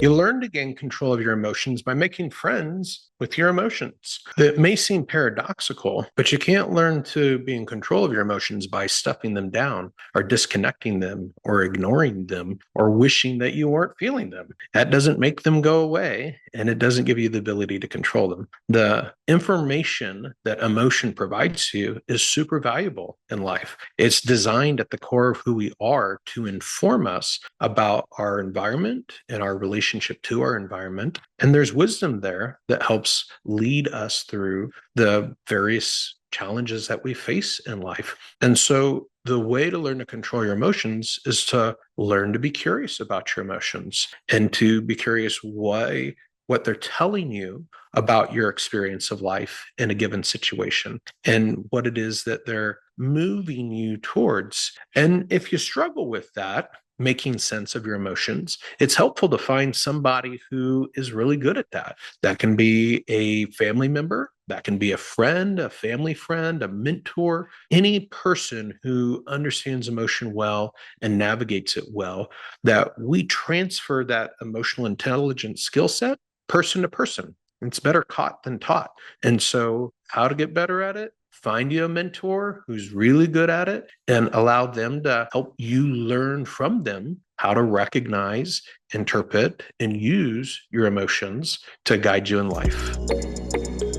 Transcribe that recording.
You learn to gain control of your emotions by making friends with your emotions. It may seem paradoxical, but you can't learn to be in control of your emotions by stuffing them down or disconnecting them or ignoring them or wishing that you weren't feeling them. That doesn't make them go away, and it doesn't give you the ability to control them. The information that emotion provides you is super valuable in life. It's designed at the core of who we are to inform us about our environment and our relationship to our environment. And there's wisdom there that helps lead us through the various challenges that we face in life. And so the way to learn to control your emotions is to learn to be curious about your emotions and to be curious what they're telling you about your experience of life in a given situation and what it is that they're moving you towards. And if you struggle with that, making sense of your emotions, it's helpful to find somebody who is really good at that. That can be a family member, that can be a friend, a family friend, a mentor, any person who understands emotion well and navigates it well, that we transfer that emotional intelligence skill set person to person. It's better caught than taught. And so, how to get better at it? Find you a mentor who's really good at it and allow them to help you learn from them how to recognize, interpret, and use your emotions to guide you in life.